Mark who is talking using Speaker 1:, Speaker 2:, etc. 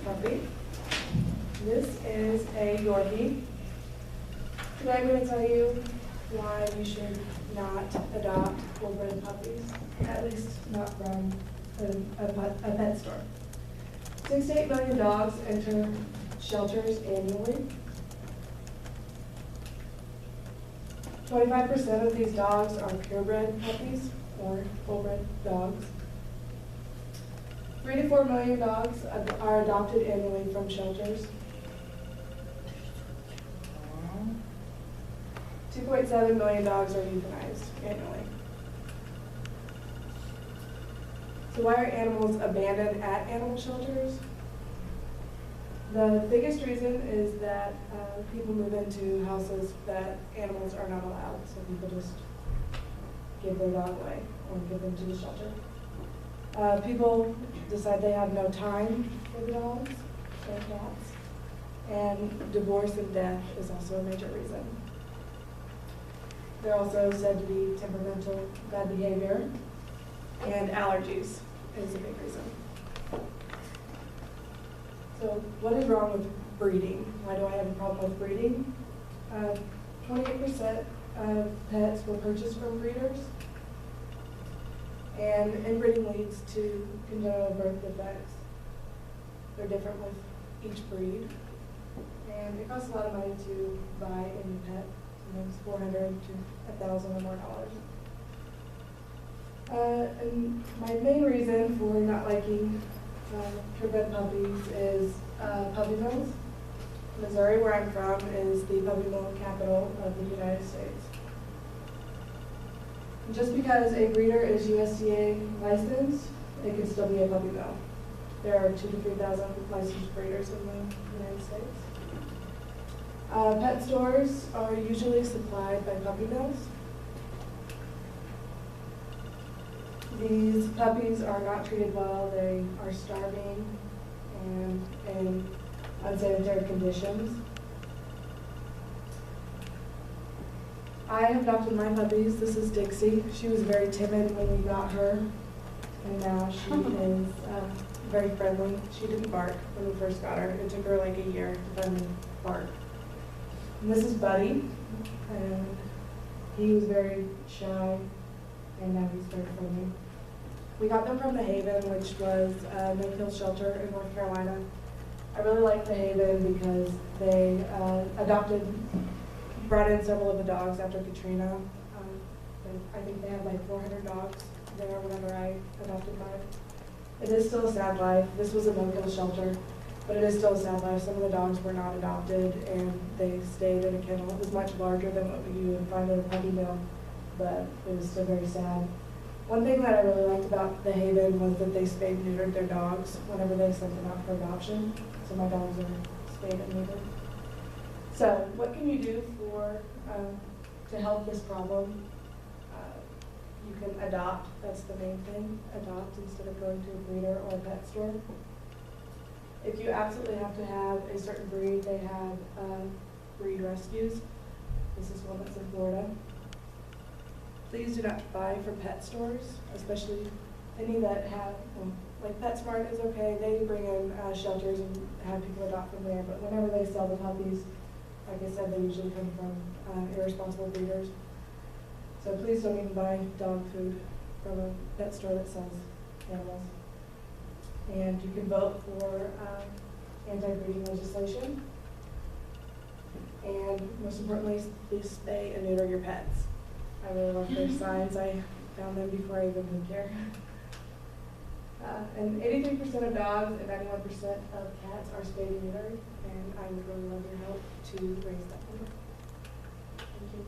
Speaker 1: puppy. This is a Yorkie. Today I'm going to tell you why you should not adopt full-bred puppies, at least not from a pet store. 6 to 8 million dogs enter shelters annually. 25% of these dogs are purebred puppies or full-bred dogs. 3 to 4 million dogs are adopted annually from shelters. 2.7 million dogs are euthanized annually. So why are animals abandoned at animal shelters? The biggest reason is that people move into houses that animals are not allowed, so people just give their dog away or give them to the shelter. People decide they have no time for the dogs or cats, and divorce and death is also a major reason. They're also said to be temperamental, bad behavior, and allergies is a big reason. So what is wrong with breeding? Why do I have a problem with breeding? 28% of pets were purchased from breeders, and inbreeding leads to congenital birth defects. They're different with each breed, and it costs a lot of money to buy a new pet. Sometimes $400 to $1,000 or more dollars. And my main reason for not liking purebred puppies is puppy mills. Missouri, where I'm from, is the puppy mill capital of the United States. Just because a breeder is USDA licensed, it can still be a puppy mill. There are 2,000 to 3,000 licensed breeders in the United States. Pet stores are usually supplied by puppy mills. These puppies are not treated well. They are starving and in unsanitary conditions. I have adopted my puppies. This is Dixie. She was very timid when we got her, and now she is very friendly. She didn't bark when we first got her. It took her like a year to finally bark. And this is Buddy, and he was very shy, and now he's very friendly. We got them from The Haven, which was a no-kill shelter in North Carolina. I really like The Haven because they brought in several of the dogs after Katrina. I think they had like 400 dogs there whenever I adopted mine. It is still a sad life. This was a no-kill shelter, but it is still a sad life. Some of the dogs were not adopted, and they stayed in a kennel. It was much larger than what you would find in a puppy mill, but it was still very sad. One thing that I really liked about The Haven was that they spayed and neutered their dogs whenever they sent them out for adoption. So my dogs are spayed and neutered. So what can you do to help this problem? You can adopt. That's the main thing. Adopt instead of going to a breeder or a pet store. If you absolutely have to have a certain breed, they have breed rescues. This is one that's in Florida. Please do not buy from pet stores, especially any that have, like PetSmart is okay. They bring in shelters and have people adopt from there, but whenever they sell the puppies, like I said, they usually come from irresponsible breeders. So please don't even buy dog food from a pet store that sells animals. And you can vote for anti-breeding legislation. And most importantly, please spay and neuter your pets. I really love their signs. I found them before I even moved here. And 83% of dogs and 91% of cats are spayed and neutered, and I would really love your help to raise that number. Thank you.